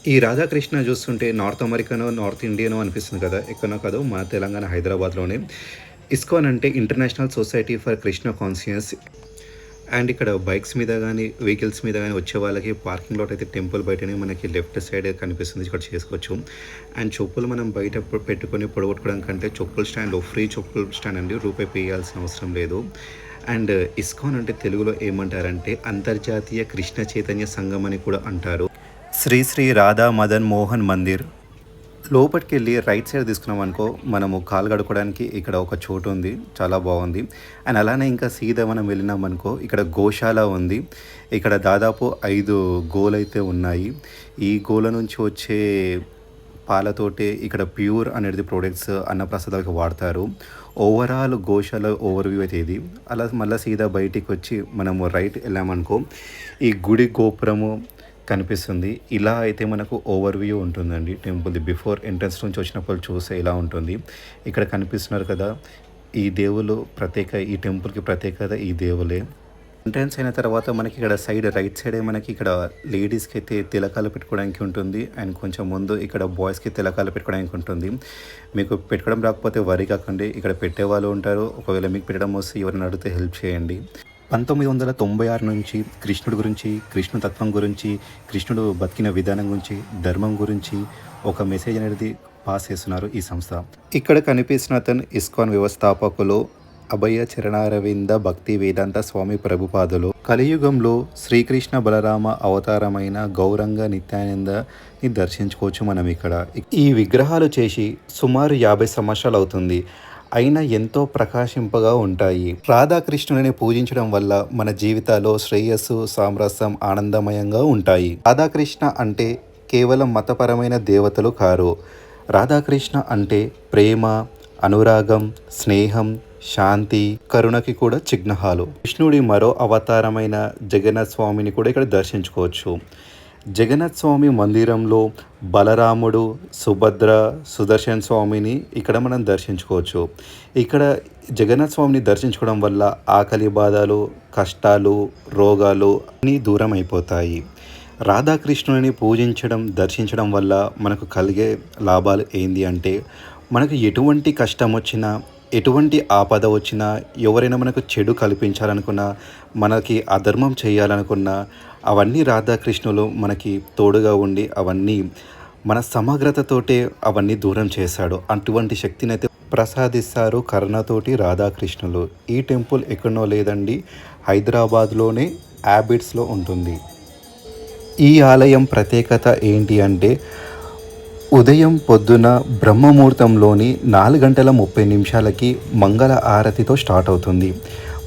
ఈ 'రాధాకృష్ణ' చూస్తుంటే north అమెరికనో, north ఇండియనో అనిపిస్తుంది కదా! ఎక్కడనో కాదు మన తెలంగాణ హైదరాబాద్‌లోనే. ఇస్కాన్ అంటే international society for Krishna conscious. And ఇక్కడ బైక్స్ మీద గానీ, వెహికల్స్ మీద గానీ వచ్చే వాళ్ళకి పార్కింగ్ లాట్ అయితే టెంపుల్ బయటనే మనకి లెఫ్ట్ సైడ్ కనిపిస్తుంది. ఇక్కడ చేసుకోవచ్చు. అండ్ చెప్పులు మనం బయట పెట్టుకొని పొడగొట్టుకోవడం కంటే చెప్పుల స్టాండ్‌లో ఫ్రీ చెప్పుల స్టాండ్ అండి. రూపాయి పే చేయాల్సిన అవసరం లేదు. అండ్ ఇస్కాన్ అంటే తెలుగులో ఏమంటారంటే అంతర్జాతీయ కృష్ణ చైతన్య సంఘం అని కూడా అంటారు. శ్రీ శ్రీ రాధా మదన్ మోహన్ మందిర్. లోపటికెళ్ళి రైట్ సైడ్ తీసుకున్నామనుకో మనము కాలు కడుక్కోవడానికి ఇక్కడ ఒక చోటు ఉంది. చాలా బాగుంది. అండ్ అలానే ఇంకా సీదా మనం వెళ్ళినామనుకో ఇక్కడ గోశాల ఉంది. ఇక్కడ దాదాపు 5 గోలైతే ఉన్నాయి. ఈ గోల నుంచి వచ్చే పాలతోటే ఇక్కడ ప్యూర్ అనేది ప్రొడక్ట్స్ అన్నప్రసాదాలకు వాడతారు. ఓవరాల్ గోశాల ఓవర్‌వ్యూ అయితే ఇది. అలా మళ్ళా సీదా బయటికి వచ్చి మనము రైట్ వెళ్ళామనుకో ఈ గుడి గోపురము కనిపిస్తుంది. ఇలా అయితే మనకు ఓవర్‌వ్యూ ఉంటుందండి టెంపుల్‌ది. బిఫోర్ ఎంట్రన్స్ నుంచి వచ్చినప్పుడు చూస్తే ఇలా ఉంటుంది. ఇక్కడ కనిపిస్తున్నారు కదా! ఈ దేవుళ్ళు ఈ టెంపుల్‌కి ప్రత్యేకత ఈ దేవులే. ఎంట్రన్స్ అయిన తర్వాత మనకి ఇక్కడ సైడ్ రైట్ సైడే మనకి ఇక్కడ లేడీస్‌కైతే తిలకాలు పెట్టుకోవడానికి ఉంటుంది. అండ్ కొంచెం ముందు ఇక్కడ బాయ్స్‌కి తిలకాలు పెట్టుకోవడానికి ఉంటుంది. మీకు పెట్టుకోవడం రాకపోతే వరి కాకండి. ఇక్కడ పెట్టేవాళ్ళు ఉంటారు. ఒకవేళ మీకు పెట్టడం వస్తే ఎవరైనా అడిగితే హెల్ప్ చేయండి. 1996 నుంచి కృష్ణుడి గురించి, కృష్ణ తత్వం గురించి, కృష్ణుడు బతికిన విధానం గురించి, ధర్మం గురించి ఒక మెసేజ్ అనేది పాస్ చేస్తున్నారు ఈ సంస్థ. ఇక్కడ కనిపిస్తున్న అతను ఇస్కాన్ వ్యవస్థాపకులు అభయ చరణారవింద భక్తి వేదాంత స్వామి ప్రభుపాదులు. కలియుగంలో శ్రీకృష్ణ బలరామ అవతారమైన గౌరంగ నిత్యానందని దర్శించుకోవచ్చు మనం ఇక్కడ. ఈ విగ్రహాలు చేసి సుమారు 50 సంవత్సరాలు అవుతుంది. అయినా ఎంతో ప్రకాశింపగా ఉంటాయి. రాధాకృష్ణుని పూజించడం వల్ల మన జీవితాల్లో శ్రేయస్సు, సామరస్యం, ఆనందమయంగా ఉంటాయి. రాధాకృష్ణ అంటే కేవలం మతపరమైన దేవతలు కారు. రాధాకృష్ణ అంటే ప్రేమ, అనురాగం, స్నేహం, శాంతి, కరుణకి కూడా చిహ్నాలు. కృష్ణుడి మరో అవతారమైన జగన్నాథ స్వామిని కూడా ఇక్కడ దర్శించుకోవచ్చు. జగన్నాథ స్వామి మందిరంలో బలరాముడు, సుభద్ర, సుదర్శన్ స్వామిని ఇక్కడ మనం దర్శించుకోవచ్చు. ఇక్కడ జగన్నాథ స్వామిని దర్శించుకోవడం వల్ల ఆకలి బాధలు, కష్టాలు, రోగాలు అన్నీ దూరం అయిపోతాయి. రాధాకృష్ణుని పూజించడం, దర్శించడం వల్ల మనకు కలిగే లాభాలు ఏంటి అంటే మనకు ఎటువంటి కష్టం వచ్చినా, ఎటువంటి ఆపద వచ్చినా, ఎవరైనా మనకు చెడు కల్పించాలనుకున్నా, మనకి అధర్మం చేయాలనుకున్నా అవన్నీ రాధాకృష్ణులు మనకి తోడుగా ఉండి అవన్నీ మన సమగ్రతతోటే అవన్నీ దూరం చేశాడు. అటువంటి శక్తిని అయితే ప్రసాదిస్తారు కరుణతోటి రాధాకృష్ణులు. ఈ టెంపుల్ ఎక్కడనో లేదండి, హైదరాబాద్లోనే యాబిట్స్లో ఉంటుంది. ఈ ఆలయం ప్రత్యేకత ఏంటి అంటే ఉదయం పొద్దున బ్రహ్మముహూర్తంలోని 4 గంటల 30 నిమిషాలకి మంగళ ఆరతితో స్టార్ట్ అవుతుంది.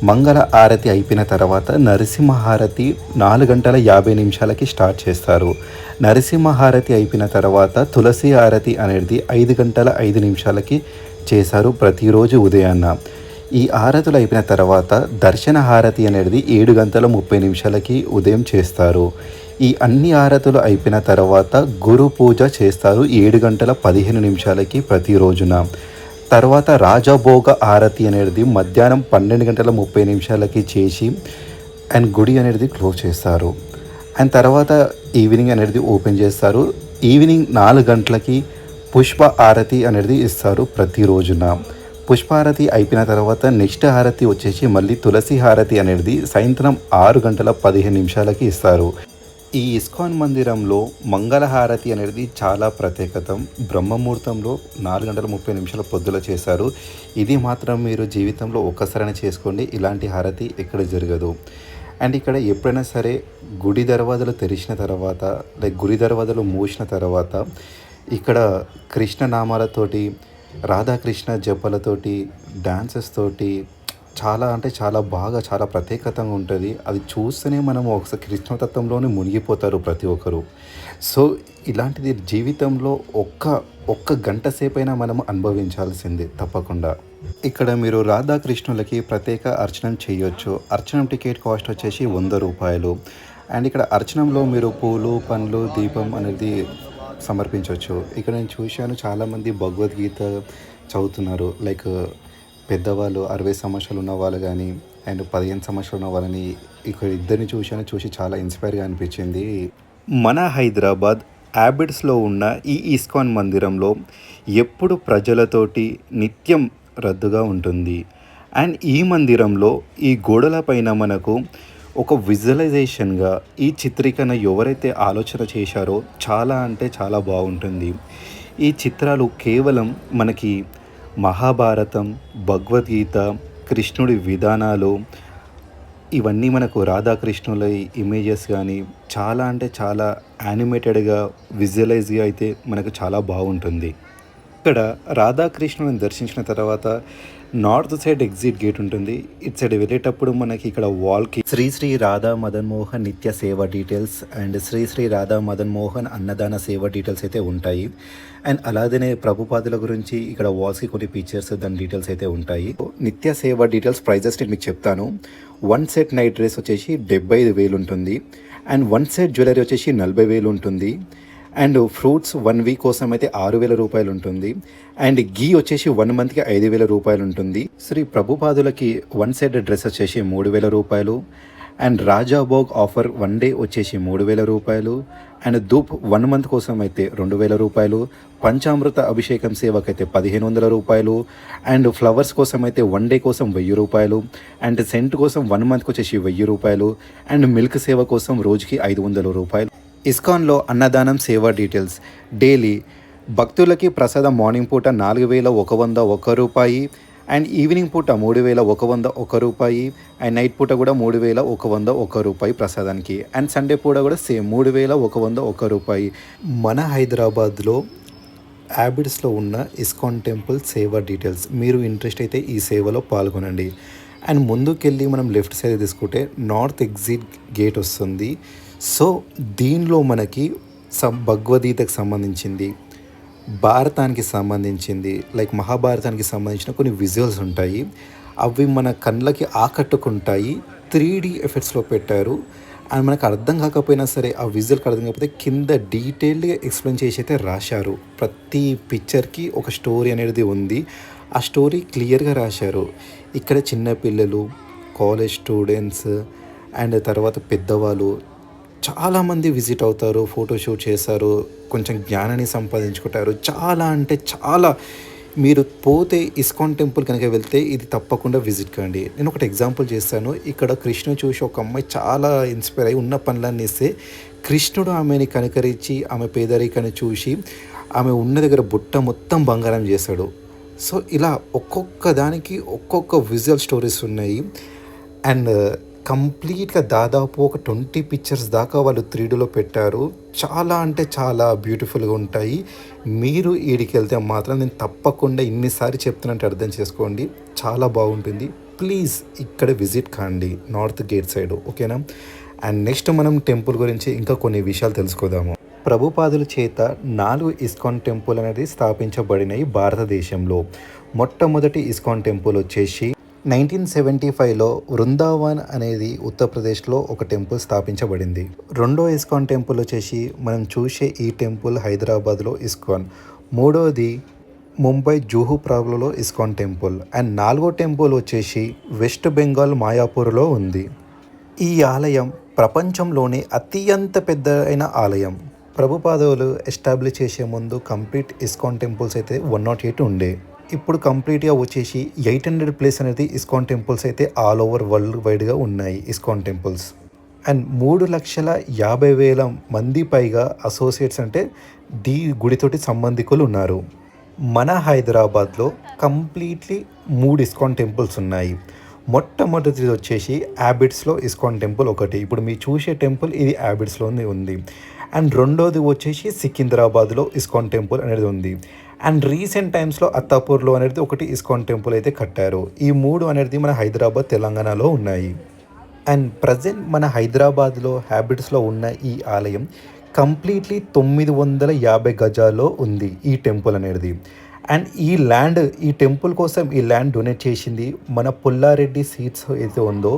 మంగళ ఆరతి అయిపోయిన తర్వాత నరసింహహారతి 4 గంటల 50 నిమిషాలకి స్టార్ట్ చేస్తారు. నరసింహహారతి అయిపోయిన తర్వాత తులసి హారతి అనేది 5 గంటల 5 నిమిషాలకి చేశారు ప్రతిరోజు ఉదయాన్న. ఈ హారతులు అయిపోయిన తర్వాత దర్శన హారతి అనేది 7 గంటల 30 నిమిషాలకి ఉదయం చేస్తారు. ఈ అన్ని హారతులు అయిపోయిన తర్వాత గురు పూజ చేస్తారు 7 గంటల 15 నిమిషాలకి ప్రతిరోజున. తర్వాత రాజభోగ ఆరతి అనేది మధ్యాహ్నం 12 గంటల 30 నిమిషాలకి చేసి అండ్ గుడి అనేది క్లోజ్ చేస్తారు. అండ్ తర్వాత ఈవినింగ్ అనేది ఓపెన్ చేస్తారు. ఈవినింగ్ 4 గంటలకి పుష్ప ఆరతి అనేది ఇస్తారు ప్రతిరోజున. పుష్పారతి అయిపోయిన తర్వాత నెక్స్ట్ హారతి వచ్చేసి మళ్ళీ తులసి హారతి అనేది సాయంత్రం 6 గంటల 15 నిమిషాలకి ఇస్తారు. ఈ ఇస్కాన్ మందిరంలో మంగళహారతి అనేది చాలా ప్రత్యేకత. బ్రహ్మముహూర్తంలో 4 గంటల 30 నిమిషాల పొద్దుల చేశారు. ఇది మాత్రం మీరు జీవితంలో ఒక్కసారైనా చేసుకోండి. ఇలాంటి హారతి ఎక్కడ జరగదు. అండ్ ఇక్కడ ఎప్పుడైనా సరే గుడి దర్వాజలు తెరిచిన తర్వాత గుడి దర్వాజలు మూసిన తర్వాత ఇక్కడ కృష్ణ నామాలతోటి, రాధాకృష్ణ జపాలతోటి, డాన్సెస్ తోటి చాలా అంటే చాలా బాగా చాలా ప్రత్యేకతంగా ఉంటుంది. అది చూస్తేనే మనం ఒకసారి కృష్ణతత్వంలోనే మునిగిపోతారు ప్రతి ఒక్కరు. సో ఇలాంటిది జీవితంలో ఒక్క గంట సేపైనా మనం అనుభవించాల్సిందే తప్పకుండా. ఇక్కడ మీరు రాధాకృష్ణులకి ప్రత్యేక అర్చనం చేయొచ్చు. అర్చనం టికెట్ కాస్ట్ వచ్చేసి 100 రూపాయలు. అండ్ ఇక్కడ అర్చనంలో మీరు పూలు, పండ్లు, దీపం అనేది సమర్పించవచ్చు. ఇక్కడ నేను చూశాను చాలామంది భగవద్గీత చదువుతున్నారు. లైక్ పెద్దవాళ్ళు 60 సంవత్సరాలు ఉన్న వాళ్ళు కానీ అండ్ 15 సంవత్సరాలు ఉన్న వాళ్ళని ఇక్కడ ఇద్దరిని చూసి చాలా ఇన్స్పైర్గా అనిపించింది. మన హైదరాబాద్ యాబిడ్స్లో ఉన్న ఈ ఇస్కాన్ మందిరంలో ఎప్పుడు ప్రజలతోటి నిత్యం రద్దుగా ఉంటుంది. అండ్ ఈ మందిరంలో ఈ గోడల పైన మనకు ఒక విజువలైజేషన్గా ఈ చిత్రీకరణ ఎవరైతే ఆలోచన చేశారో చాలా అంటే చాలా బాగుంటుంది. ఈ చిత్రాలు కేవలం మనకి మహాభారతం, భగవద్గీత, కృష్ణుడి విధానాలు, ఇవన్నీ మనకు రాధాకృష్ణుల ఇమేజెస్ కానీ చాలా అంటే చాలా యానిమేటెడ్గా విజువలైజ్గా అయితే మనకు చాలా బాగుంటుంది. ఇక్కడ రాధాకృష్ణుని దర్శించిన తర్వాత నార్త్ సైడ్ ఎగ్జిట్ గేట్ ఉంటుంది. ఇటు సైడ్ వెళ్ళేటప్పుడు మనకి ఇక్కడ వాల్కి శ్రీ శ్రీ రాధా మదన్ మోహన్ నిత్య సేవ డీటెయిల్స్ అండ్ శ్రీ శ్రీ రాధా మదన్ మోహన్ అన్నదాన సేవ డీటెయిల్స్ అయితే ఉంటాయి. అండ్ అలాగనే ప్రభుపాదుల గురించి ఇక్కడ వాల్స్కి కొన్ని పిక్చర్స్ దాని డీటెయిల్స్ అయితే ఉంటాయి. నిత్య సేవ డీటెయిల్స్ ప్రైజెస్ నేను మీకు చెప్తాను. 1 సెట్ నైట్ డ్రెస్ వచ్చేసి 75,000 ఉంటుంది. అండ్ 1 సెట్ జ్యువెలరీ వచ్చేసి 40,000 ఉంటుంది. అండ్ ఫ్రూట్స్ 1 వీక్ కోసం అయితే 6,000 రూపాయలు ఉంటుంది. అండ్ గీ వచ్చేసి 1 మంత్కి 5,000 రూపాయలు ఉంటుంది. శ్రీ ప్రభుపాదులకి 1 సెట్ డ్రెస్ వచ్చేసి 3,000 రూపాయలు. అండ్ రాజాభోగ్ ఆఫర్ 1 డే వచ్చేసి 3,000 రూపాయలు. అండ్ ధూప్ 1 మంత్ కోసం అయితే 2,000 రూపాయలు. పంచామృత అభిషేకం సేవకైతే 1,500 రూపాయలు. అండ్ ఫ్లవర్స్ కోసం అయితే 1 డే కోసం 1,000 రూపాయలు. అండ్ సెంట్ కోసం 1 మంత్కి వచ్చేసి 1,000 రూపాయలు. అండ్ మిల్క్ సేవ కోసం రోజుకి 500 రూపాయలు. ఇస్కాన్లో అన్నదానం సేవ డీటెయిల్స్ డైలీ భక్తులకి ప్రసాదం మార్నింగ్ పూట 4,101 రూపాయి. అండ్ ఈవినింగ్ పూట 3,101 రూపాయి. అండ్ నైట్ పూట కూడా 3,101 రూపాయి ప్రసాదానికి. అండ్ సండే పూట కూడా సేమ్ 3,101 రూపాయి. మన హైదరాబాద్లో యాబిడ్స్లో ఉన్న ఇస్కాన్ టెంపుల్ సేవ డీటెయిల్స్, మీరు ఇంట్రెస్ట్ అయితే ఈ సేవలో పాల్గొనండి. అండ్ ముందుకెళ్ళి మనం లెఫ్ట్ సైడ్ తీసుకుంటే నార్త్ ఎగ్జిట్ గేట్ వస్తుంది. సో దీనిలో మనకి భగవద్గీతకు సంబంధించింది, భారతానికి సంబంధించింది, లైక్ మహాభారతానికి సంబంధించిన కొన్ని విజువల్స్ ఉంటాయి. అవి మన కళ్ళకి ఆకట్టుకుంటాయి. 3D ఎఫెక్ట్స్లో పెట్టారు. అండ్ మనకు అర్థం కాకపోయినా సరే, ఆ విజువల్కి అర్థం కాకపోతే కింద డీటెయిల్డ్గా ఎక్స్ప్లెయిన్ చేసి అయితే రాశారు. ప్రతి పిక్చర్కి ఒక స్టోరీ అనేది ఉంది. ఆ స్టోరీ క్లియర్గా రాశారు. ఇక్కడ చిన్నపిల్లలు, కాలేజ్ స్టూడెంట్స్ అండ్ తర్వాత పెద్దవాళ్ళు చాలామంది విజిట్ అవుతారు, ఫోటోషూట్ చేస్తారు, కొంచెం జ్ఞానాన్ని సంపాదించుకుంటారు. చాలా అంటే చాలా, మీరు పోతే ఇస్కాన్ టెంపుల్ కనుక వెళ్తే ఇది తప్పకుండా విజిట్ కండి. నేను ఒకటి ఎగ్జాంపుల్ చేస్తాను. ఇక్కడ కృష్ణుడు చూసి ఒక అమ్మాయి చాలా ఇన్స్పైర్ అయ్యి ఉన్న పనులన్నీ ఇస్తే కృష్ణుడు ఆమెని కనికరించి ఆమె పేదరికాన్ని చూసి ఆమె ఉన్న దగ్గర బుట్ట మొత్తం బంగారం చేశాడు. సో ఇలా ఒక్కొక్క దానికి ఒక్కొక్క విజువల్ స్టోరీస్ ఉన్నాయి. అండ్ కంప్లీట్గా దాదాపు ఒక 20 పిక్చర్స్ దాకా వాళ్ళు 3Dలో పెట్టారు. చాలా అంటే చాలా బ్యూటిఫుల్గా ఉంటాయి. మీరు ఈడికి వెళ్తే మాత్రం నేను తప్పకుండా ఇన్నిసార్లు చెప్తున్నట్టు అర్థం చేసుకోండి, చాలా బాగుంటుంది. ప్లీజ్ ఇక్కడ విజిట్ కాండి నార్త్ గేట్ సైడ్, ఓకేనా? అండ్ నెక్స్ట్ మనం టెంపుల్ గురించి ఇంకా కొన్ని విషయాలు తెలుసుకుందాము. ప్రభుపాదుల చేత 4 ఇస్కాన్ టెంపుల్ అనేది స్థాపించబడినాయి భారతదేశంలో. మొట్టమొదటి ఇస్కాన్ టెంపుల్ వచ్చేసి 1975లో వృందావన్ అనేది ఉత్తరప్రదేశ్లో ఒక టెంపుల్ స్థాపించబడింది. రెండో ఇస్కాన్ టెంపుల్ వచ్చేసి మనం చూసే ఈ టెంపుల్ హైదరాబాద్లో ఇస్కాన్. మూడోది ముంబై జూహు ప్రాబ్లలో ఇస్కాన్ టెంపుల్. అండ్ 4వ టెంపుల్ వచ్చేసి వెస్ట్ బెంగాల్ మాయాపూర్లో ఉంది. ఈ ఆలయం ప్రపంచంలోనే అత్యంత పెద్ద అయిన ఆలయం. ప్రభుపాదులు ఎస్టాబ్లిష్ చేసే ముందు కంప్లీట్ ఇస్కాన్ టెంపుల్స్ అయితే 108 ఉండే. ఇప్పుడు కంప్లీట్గా వచ్చేసి 800 ప్లేస్ అనేది ఇస్కాన్ టెంపుల్స్ అయితే ఆల్ ఓవర్ వరల్డ్ వైడ్గా ఉన్నాయి ఇస్కాన్ టెంపుల్స్. అండ్ 3,50,000 మంది పైగా అసోసియేట్స్ అంటే దీ గుడితోటి సంబంధికులు ఉన్నారు. మన హైదరాబాద్లో కంప్లీట్లీ 3 ఇస్కాన్ టెంపుల్స్ ఉన్నాయి. మొట్టమొదటిది వచ్చేసి యాబిడ్స్లో ఇస్కాన్ టెంపుల్ ఒకటి. ఇప్పుడు మీరు చూసే టెంపుల్ ఇది యాబిడ్స్లోనే ఉంది. అండ్ రెండోది వచ్చేసి సికింద్రాబాద్లో ఇస్కాన్ టెంపుల్ అనేది ఉంది. అండ్ రీసెంట్ టైమ్స్లో అత్తాపూర్లో అనేది ఒకటి ఇస్కాన్ టెంపుల్ అయితే కట్టారు. ఈ 3 అనేది మన హైదరాబాద్ తెలంగాణలో ఉన్నాయి. అండ్ ప్రజెంట్ మన హైదరాబాద్లో హ్యాబిట్స్లో ఉన్న ఈ ఆలయం కంప్లీట్లీ 950 గజాల్లో ఉంది ఈ టెంపుల్ అనేది. అండ్ ఈ టెంపుల్ కోసం ఈ ల్యాండ్ డొనేట్ చేసింది మన పుల్లారెడ్డి సీడ్స్ ఏదైతే ఉందో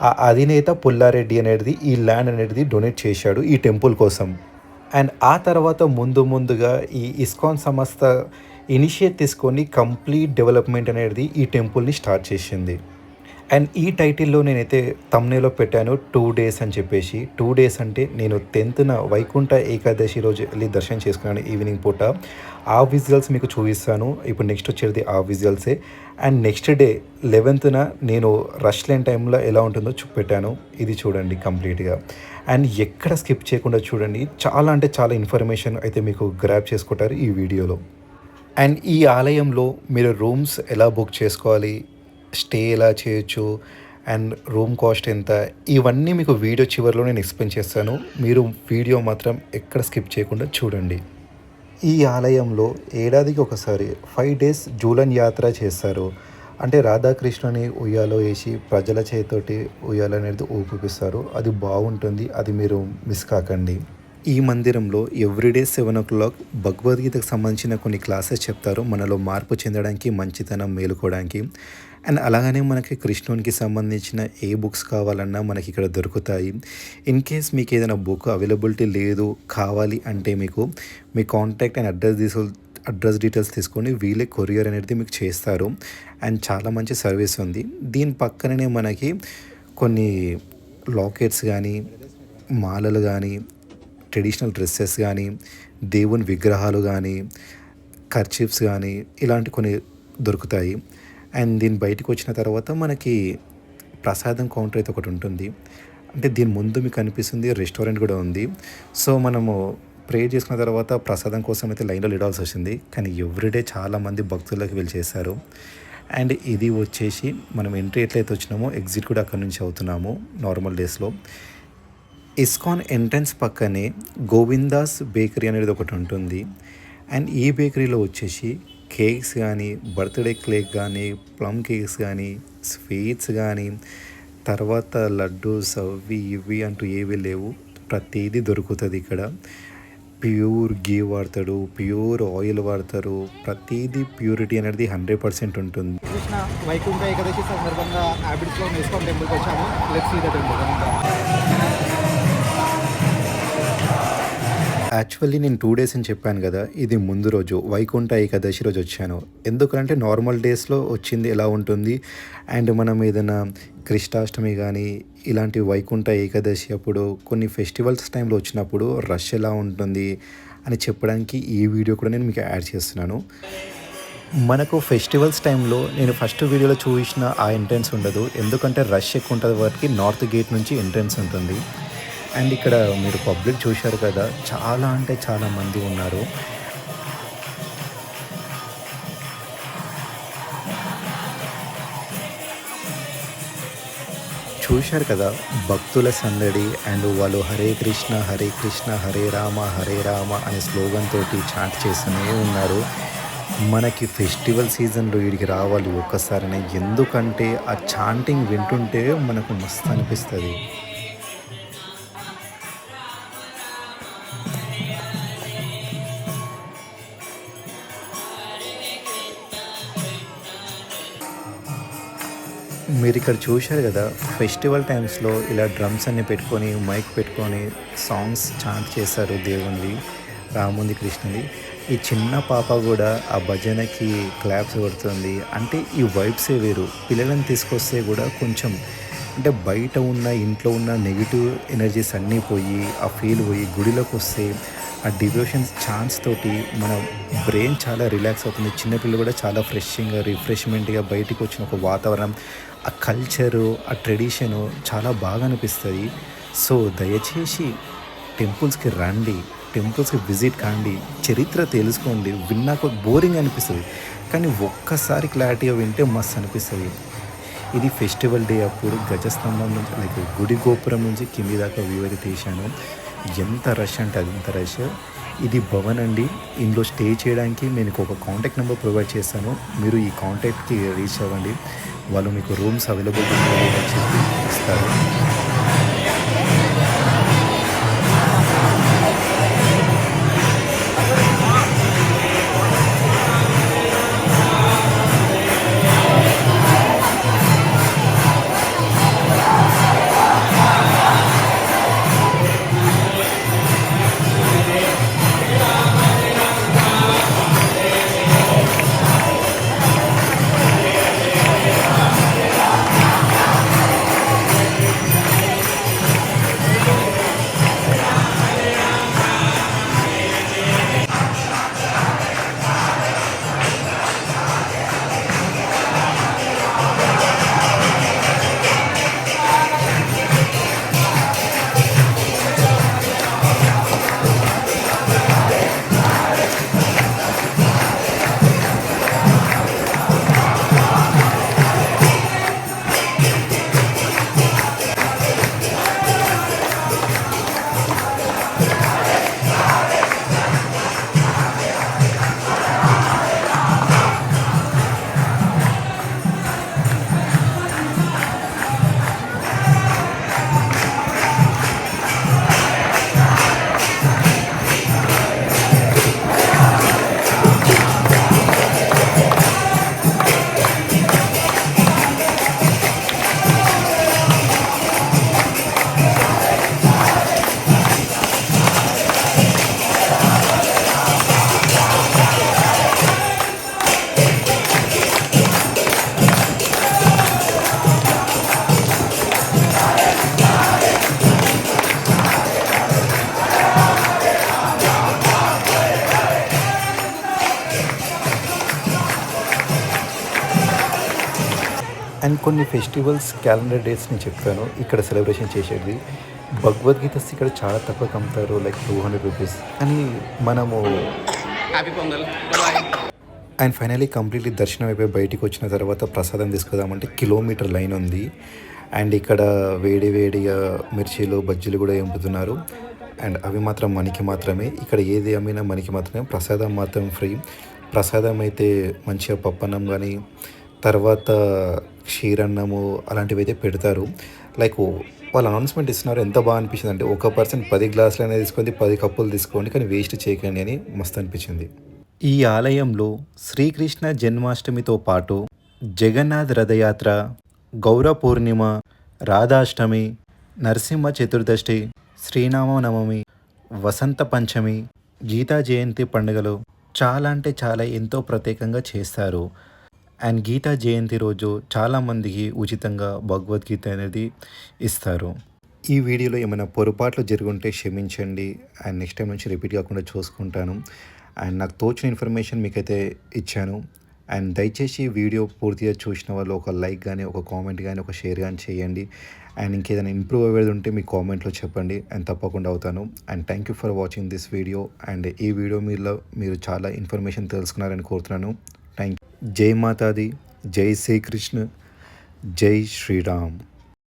ఆ అధినేత పుల్లారెడ్డి అనేది ఈ ల్యాండ్ అనేది డొనేట్ చేశాడు ఈ టెంపుల్ కోసం. అండ్ ఆ తర్వాత ముందుగా ఈ ఇస్కాన్ సంస్థ ఇనిషియేట్ తీసుకొని కంప్లీట్ డెవలప్మెంట్ అనేది ఈ టెంపుల్ని స్టార్ట్ చేసింది. అండ్ ఈ టైటిల్‌లో నేనైతే థంబ్‌నెయిల్‌లో పెట్టాను 2 డేస్ అని చెప్పేసి. 2 డేస్ అంటే నేను 10థ్ వైకుంఠ ఏకాదశి రోజు ఎళ్లి దర్శనం చేసుకున్నాను ఈవినింగ్ పూట. ఆ విజువల్స్ మీకు చూపిస్తాను. ఇప్పుడు నెక్స్ట్ వచ్చేది ఆ విజువల్సే. అండ్ నెక్స్ట్ డే 11థ్ నేను రష్ లేని టైంలో ఎలా ఉంటుందో చూపెట్టాను. ఇది చూడండి కంప్లీట్‌గా. అండ్ ఎక్కడ స్కిప్ చేయకుండా చూడండి. చాలా అంటే చాలా ఇన్ఫర్మేషన్ అయితే మీకు గ్రాబ్ చేసుకుంటారు ఈ వీడియోలో. అండ్ ఈ ఆలయంలో మీరు రూమ్స్ ఎలా బుక్ చేసుకోవాలి, స్టే ఎలా చేయొచ్చు, అండ్ రూమ్ కాస్ట్ ఎంత, ఇవన్నీ మీకు వీడియో చివరిలో నేను ఎక్స్ప్లెయిన్ చేస్తాను. మీరు వీడియో మాత్రం ఎక్కడ స్కిప్ చేయకుండా చూడండి. ఈ ఆలయంలో ఏడాదికి ఒకసారి 5 డేస్ జూలన్ యాత్ర చేస్తారు. అంటే రాధాకృష్ణుని ఉయ్యాలో వేసి ప్రజల చేతోటి ఉయ్యాల అనేది ఊపిస్తారు. అది బాగుంటుంది. అది మీరు మిస్ కాకండి. ఈ మందిరంలో ఎవ్రీడే 7:00 భగవద్గీతకు సంబంధించిన కొన్ని క్లాసెస్ చెప్తారు. మనలో మార్పు చెందడానికి, మంచితనం మేలుకోవడానికి. అండ్ అలాగనే మనకి కృష్ణునికి సంబంధించిన ఏ బుక్స్ కావాలన్నా మనకి ఇక్కడ దొరుకుతాయి. ఇన్ కేస్ మీకు ఏదైనా బుక్ అవైలబిలిటీ లేదు, కావాలి అంటే మీకు మీ కాంటాక్ట్ అండ్ అడ్రస్ డీటెయిల్స్ తీసుకొని వీళ్ళే కొరియర్ అనేది మీకు చేస్తారు. అండ్ చాలా మంచి సర్వీస్ ఉంది. దీని పక్కననే మనకి కొన్ని లాకెట్స్ కానీ, మాలలు కానీ, ట్రెడిషనల్ డ్రెస్సెస్ కానీ, దేవుని విగ్రహాలు కానీ, కర్చీఫ్స్ కానీ ఇలాంటి కొన్ని దొరుకుతాయి. అండ్ దీని బయటికి వచ్చిన తర్వాత మనకి ప్రసాదం కౌంటర్ అయితే ఒకటి ఉంటుంది. అంటే దీని ముందు మీకు కనిపిస్తుంది రెస్టారెంట్ కూడా ఉంది. సో మనము ప్రే చేసుకున్న తర్వాత ప్రసాదం కోసం అయితే లైన్లో నిలవాల్సి వచ్చింది. కానీ ఎవ్రీడే చాలామంది భక్తులకి వీళ్ళు చేశారు. అండ్ ఇది వచ్చేసి మనం ఎంట్రీ ఎట్లయితే వచ్చినామో ఎగ్జిట్ కూడా అక్కడ నుంచి అవుతున్నాము నార్మల్ డేస్లో. ఇస్కాన్ ఎంట్రన్స్ పక్కనే గోవిందాస్ బేకరీ అనేది ఒకటి ఉంటుంది. అండ్ ఈ బేకరీలో వచ్చేసి కేక్స్ కానీ, బర్త్డే కేక్ కానీ, ప్లమ్ కేక్స్ కానీ, స్వీట్స్ కానీ, తర్వాత లడ్డూస్ అవి ఇవి అంటూ ఏవి లేవు. ప్రతిదీ దొరుకుతుంది ఇక్కడ. ప్యూర్ గీ వాడతాడు, ప్యూర్ ఆయిల్ వాడతారు. ప్రతిదీ ప్యూరిటీ అనేది 100% ఉంటుంది. కృష్ణ వైకుంఠ ఏకాదశి సందర్భంగా హ్యాబిట్స్లో ఇస్కాన్ టెంపుల్కి వచ్చాము. Let's see the temple. Actually నేను 2 డేస్ అని చెప్పాను కదా, ఇది ముందు రోజు వైకుంఠ ఏకాదశి రోజు వచ్చాను. ఎందుకంటే నార్మల్ డేస్లో వచ్చింది ఎలా ఉంటుంది, అండ్ మనం ఏదైనా కృష్ణాష్టమి కానీ ఇలాంటి వైకుంఠ ఏకాదశి అప్పుడు కొన్ని ఫెస్టివల్స్ టైంలో వచ్చినప్పుడు రష్ ఎలా ఉంటుంది అని చెప్పడానికి ఈ వీడియో కూడా నేను మీకు యాడ్ చేస్తున్నాను. మనకు ఫెస్టివల్స్ టైంలో నేను ఫస్ట్ వీడియోలో చూసిన ఆ ఎంట్రన్స్ ఉండదు. ఎందుకంటే రష్ ఎక్కువ ఉంటుంది వాటికి నార్త్ గేట్ నుంచి ఎంట్రన్స్ ఉంటుంది. అండ్ ఇక్కడ మీరు పబ్లిక్ చూశారు కదా, చాలా అంటే చాలా మంది ఉన్నారు. చూశారు కదా భక్తుల సందడి. అండ్ వాళ్ళు హరే కృష్ణ హరే కృష్ణ హరే రామ అనే స్లోగన్ తోటి చాట్ చేస్తూనే ఉన్నారు. మనకి ఫెస్టివల్ సీజన్లో వీడికి రావాలి ఒక్కసారినే. ఎందుకంటే ఆ చాంటింగ్ వింటుంటే మనకు మస్తు అనిపిస్తుంది. మీరు ఇక్కడ చూశారు కదా, ఫెస్టివల్ టైమ్స్లో ఇలా డ్రమ్స్ అన్ని పెట్టుకొని మైక్ పెట్టుకొని సాంగ్స్ చాంట్ చేస్తారు దేవునివి, రాముంది కృష్ణుది. ఈ చిన్న పాప కూడా ఆ భజనకి క్లాప్స్ కొడుతుంది. అంటే ఈ వైబ్సే వేరు. పిల్లలను తీసుకొస్తే కూడా కొంచెం అంటే బయట ఉన్న ఇంట్లో ఉన్న నెగిటివ్ ఎనర్జీస్ అన్నీ పోయి ఆ ఫీల్ పోయి గుడిలోకి వస్తే ఆ డివోషన్స్ ఛాన్స్ తోటి మన బ్రెయిన్ చాలా రిలాక్స్ అవుతుంది. చిన్నపిల్లలు కూడా చాలా ఫ్రెష్గా రిఫ్రెష్మెంట్గా బయటికి వచ్చిన ఒక వాతావరణం, ఆ కల్చరు, ఆ ట్రెడిషను చాలా బాగా అనిపిస్తుంది. సో దయచేసి టెంపుల్స్కి రండి, టెంపుల్స్కి విజిట్ కాండి, చరిత్ర తెలుసుకోండి. విన్నాక బోరింగ్ అనిపిస్తుంది, కానీ ఒక్కసారి క్లారిటీగా వింటే మస్తు అనిపిస్తుంది. ఇది ఫెస్టివల్ డే అప్పుడు గజస్తంభం నుంచి లైక్ గుడి గోపురం నుంచి కింది దాకా వ్యూ అయితే తీశాను. ఎంత రష్ అంటే అంత రష్. ఇది భవన్ అండి. ఇందులో స్టే చేయడానికి నేను ఒక కాంటాక్ట్ నెంబర్ ప్రొవైడ్ చేస్తాను. మీరు ఈ కాంటాక్ట్కి రీచ్ అవ్వండి. వాళ్ళు మీకు రూమ్స్ అవైలబుల్ అని చెప్పి ఇస్తారు. అండ్ కొన్ని ఫెస్టివల్స్ క్యాలెండర్ డేట్స్ నేను చెప్తాను ఇక్కడ సెలబ్రేషన్ చేసేది. భగవద్గీత ఇక్కడ చాలా తక్కువకి అమ్ముతారు, లైక్ 200 రూపీస్. కానీ మనము హ్యాపీ పొంగల్ బాయ్. అండ్ ఫైనలీ కంప్లీట్లీ దర్శనం అయిపోయి బయటికి వచ్చిన తర్వాత ప్రసాదం తీసుకుందామంటే కిలోమీటర్ లైన్ ఉంది. అండ్ ఇక్కడ వేడి వేడిగా మిర్చీలు బజ్జీలు కూడా ఎంపుతున్నారు. అండ్ అవి మాత్రం మనకి మాత్రమే, ఇక్కడ ఏది అమ్మినా మనకి మాత్రమే. ప్రసాదం మాత్రం ఫ్రీ. ప్రసాదం అయితే మంచిగా పప్పన్నం కానీ తర్వాత క్షీరన్నము అలాంటివి అయితే పెడతారు. లైక్ వాళ్ళు అనౌన్స్మెంట్ ఇస్తున్నారు, ఎంత బాగా అనిపించింది అంటే ఒక పర్సన్ 10 గ్లాసులు అనేది తీసుకోండి, 10 కప్పులు తీసుకోండి, కానీ వేస్ట్ చేయకండి అని మస్తు అనిపించింది. ఈ ఆలయంలో శ్రీకృష్ణ జన్మాష్టమితో పాటు జగన్నాథ్ రథయాత్ర, గౌర పూర్ణిమ, రాధాష్టమి, నరసింహ చతుర్దశి, శ్రీరామనవమి, వసంత పంచమి, గీతా జయంతి పండుగలు చాలా అంటే చాలా ఎంతో ప్రత్యేకంగా చేస్తారు. అండ్ గీతా జయంతి రోజు చాలామందికి ఉచితంగా భగవద్గీత అనేది ఇస్తారు. ఈ వీడియోలో ఏమైనా పొరపాట్లు జరుగుంటే క్షమించండి. అండ్ నెక్స్ట్ టైం నుంచి రిపీట్ కాకుండా చూసుకుంటాను. అండ్ నాకు తోచిన ఇన్ఫర్మేషన్ మీకైతే ఇచ్చాను. అండ్ దయచేసి వీడియో పూర్తిగా చూసిన వాళ్ళు ఒక లైక్ కానీ, ఒక కామెంట్ కానీ, ఒక షేర్ కానీ చేయండి. అండ్ ఇంకేదైనా ఇంప్రూవ్ అయ్యేది ఉంటే మీ కామెంట్లో చెప్పండి, అండ్ తప్పకుండా అవుతాను. And thank you for watching this video. And ఈ వీడియో మీరు చాలా ఇన్ఫర్మేషన్ తెలుసుకున్నారని కోరుతున్నాను. Thank you. జై మాతాది, జై శ్రీకృష్ణ, జై శ్రీరామ్.